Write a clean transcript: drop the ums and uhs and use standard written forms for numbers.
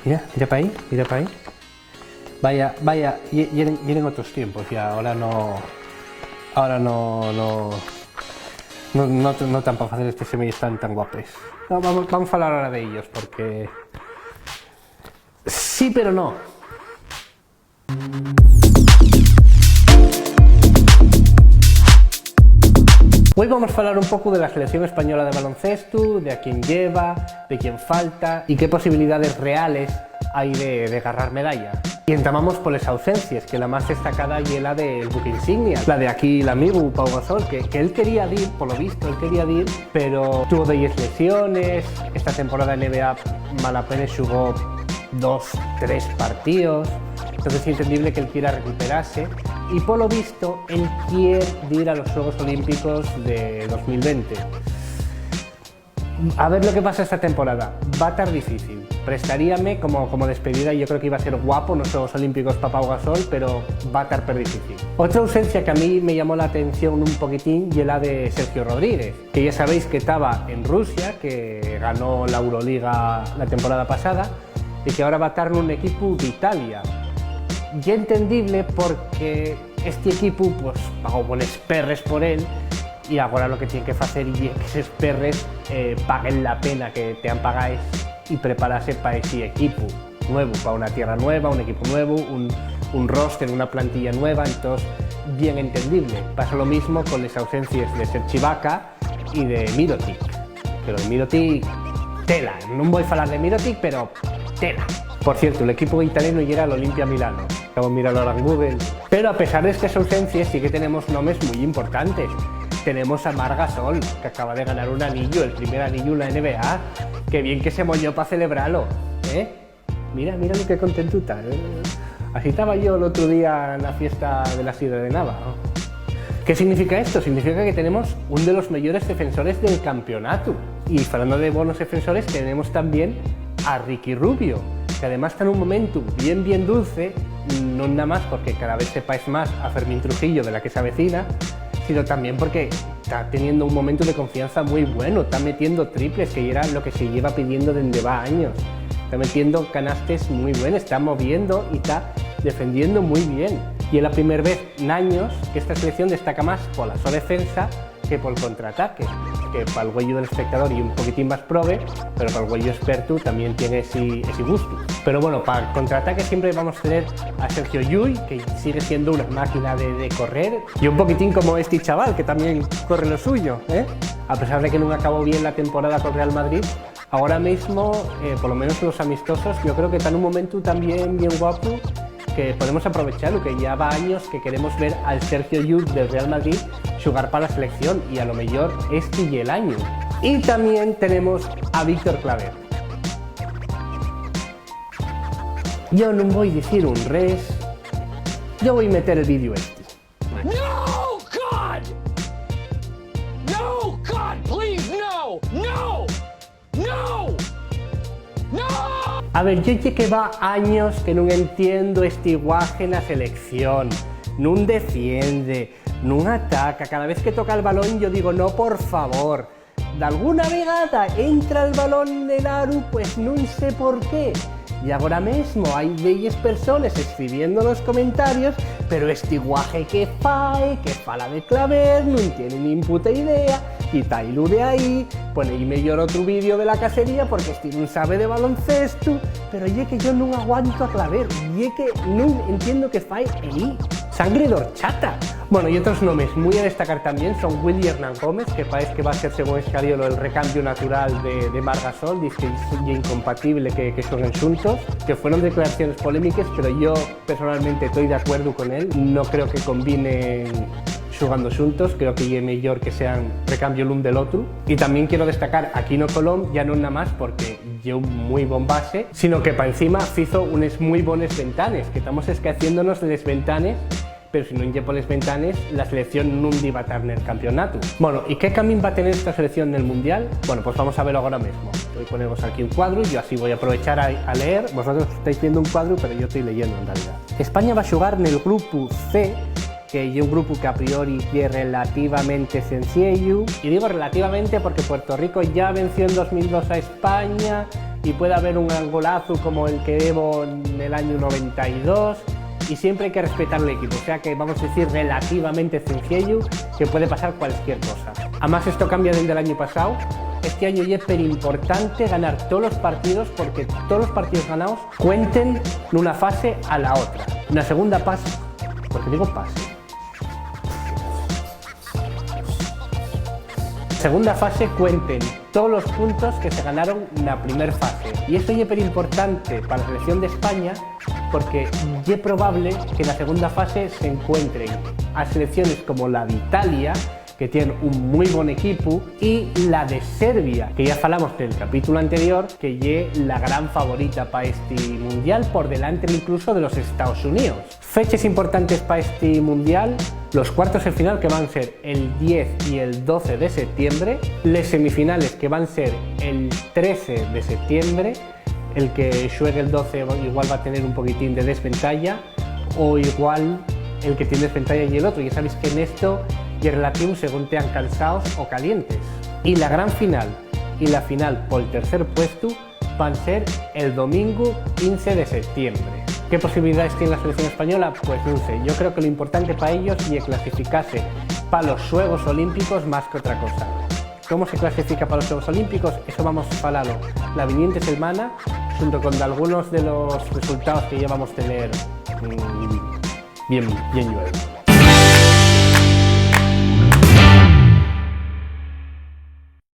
Mira, mira para ahí, mira para ahí. Vaya, y en otros tiempos ya, ahora no tan para hacer este semillas tan guapes. No, vamos a hablar ahora de ellos, porque sí pero no. Hoy vamos a hablar un poco de la selección española de baloncesto, de a quién lleva, de quién falta y qué posibilidades reales hay de agarrar medalla. Y entamamos por las ausencias, que la más destacada es la del buque insignia, la de aquí el amigo Pau Gasol, que él quería ir, por lo visto, pero tuvo 10 lesiones, esta temporada en NBA malapenas jugó 2-3 partidos, entonces es entendible que él quiera recuperarse y por lo visto él quiere ir a los Juegos Olímpicos de 2020. A ver lo que pasa esta temporada, va a estar difícil. Prestaríame como despedida, yo creo que iba a ser guapo en los Juegos Olímpicos para Pau Gasol, pero va a estar difícil. Otra ausencia que a mí me llamó la atención un poquitín y la de Sergio Rodríguez, que ya sabéis que estaba en Rusia, que ganó la Euroliga la temporada pasada y que ahora va a estar en un equipo de Italia. Y entendible porque este equipo pues pagó buenos perres por él y ahora lo que tienen que hacer es que esos perres paguen la pena que te han pagado y prepararse para ese equipo nuevo, para una tierra nueva, un equipo nuevo, un roster, una plantilla nueva, entonces bien entendible. Pasa lo mismo con las ausencias de Serge Ibaka y de Mirotic, pero de Mirotic, tela, no voy a hablar de Mirotic, pero tela. Por cierto, el equipo italiano ya era el Olimpia Milano, acabo de mirarlo ahora en Google. Pero a pesar de estas ausencias sí que tenemos nombres muy importantes. Tenemos a Marc Gasol, que acaba de ganar un anillo, el primer anillo en la NBA. Qué bien que se moñó para celebrarlo, ¿eh? Mira lo que contento está, ¿eh? Así estaba yo el otro día en la fiesta de la Sidra de Nava, ¿no? ¿Qué significa esto? Significa que tenemos uno de los mejores defensores del campeonato. Y hablando de buenos defensores, tenemos también a Ricky Rubio, que además está en un momento bien dulce, no nada más porque cada vez se parece más a Fermín Trujillo de la que se avecina, sino también porque está teniendo un momento de confianza muy bueno, está metiendo triples, que era lo que se lleva pidiendo desde va años, está metiendo canastes muy buenos, está moviendo y está defendiendo muy bien. Y es la primera vez en años que esta selección destaca más por la sola defensa que por el contraataque, que para el güello del espectador y un poquitín más prove, pero para el güello experto también tiene ese gusto. Pero bueno, para el contraataque siempre vamos a tener a Sergio Llull, que sigue siendo una máquina de correr, y un poquitín como este chaval, que también corre lo suyo, ¿eh? A pesar de que no acabó bien la temporada con Real Madrid, ahora mismo, por lo menos los amistosos, yo creo que está en un momento también bien guapo, que podemos aprovecharlo, que ya va años que queremos ver al Sergio Llull del Real Madrid jugar para la selección y a lo mejor este y el año. Y también tenemos a Víctor Claver. Yo no voy a decir un res, yo voy a meter el vídeo este. No, God! No, God, please, no! No! No! No! A ver, yo sé que va años que no entiendo este guaje en la selección, no defiende, no ataca, cada vez que toca el balón yo digo no, por favor, de alguna vegada entra el balón en el aro, pues no sé por qué. Y ahora mismo hay bellas personas escribiendo en los comentarios, pero este guaje que fala de Claver, no tiene ni puta idea, quitailo de ahí, ponéis mejor otro vídeo de la cacería porque este no sabe de baloncesto, pero ye que yo no aguanto a Claver, ye que no entiendo que fai ahí. Sangre de horchata. Bueno, y otros nombres muy a destacar también son Willy Hernán Gómez, que parece que va a ser, según Escariolo, el recambio natural de Marc Gasol, dice que es incompatible que jueguen juntos, que fueron declaraciones polémicas, pero yo personalmente estoy de acuerdo con él, no creo que combinen jugando juntos, creo que es mejor que sean recambio el uno del otro. Y también quiero destacar a Quino Colom, ya no nada más porque lleva un muy buen base, sino que para encima hizo unas muy buenas ventanas, que estamos escaciéndonos de las ventanas, pero si no llevo las ventanas, la selección no va a tener campeonato. Bueno, ¿y qué camino va a tener esta selección en el Mundial? Bueno, pues vamos a verlo ahora mismo. Voy a poneros aquí un cuadro y yo así voy a aprovechar a leer. Vosotros estáis viendo un cuadro, pero yo estoy leyendo en realidad. España va a jugar en el grupo C, que es un grupo que a priori es relativamente sencillo, y digo relativamente porque Puerto Rico ya venció en 2002 a España y puede haber un golazo como el que Evo en el año 92 y siempre hay que respetar el equipo, o sea que vamos a decir relativamente sencillo, que puede pasar cualquier cosa. Además esto cambia desde el año pasado, este año ya es súper importante ganar todos los partidos porque todos los partidos ganados cuenten de una fase a la otra, una segunda fase, porque digo pase. Segunda fase cuenten todos los puntos que se ganaron en la primera fase. Y esto es súper importante para la selección de España porque es probable que en la segunda fase se encuentren a selecciones como la de Italia, que tienen un muy buen equipo, y la de Serbia, que ya hablamos del capítulo anterior, que es la gran favorita para este mundial, por delante incluso de los Estados Unidos. Fechas importantes para este mundial: los cuartos de final, que van a ser el 10 y el 12 de septiembre, las semifinales, que van a ser el 13 de septiembre, el que juegue el 12 igual va a tener un poquitín de desventaja, o igual el que tiene desventaja y el otro, ya sabéis que en esto y relativo según tean cansados o calientes. Y la gran final y la final por el tercer puesto van a ser el domingo 15 de septiembre. ¿Qué posibilidades tiene la selección española? Pues no sé, yo creo que lo importante para ellos es clasificarse para los Juegos Olímpicos más que otra cosa. ¿Cómo se clasifica para los Juegos Olímpicos? Eso vamos a hablarlo la viniente semana, junto con algunos de los resultados que ya vamos a tener bien luego.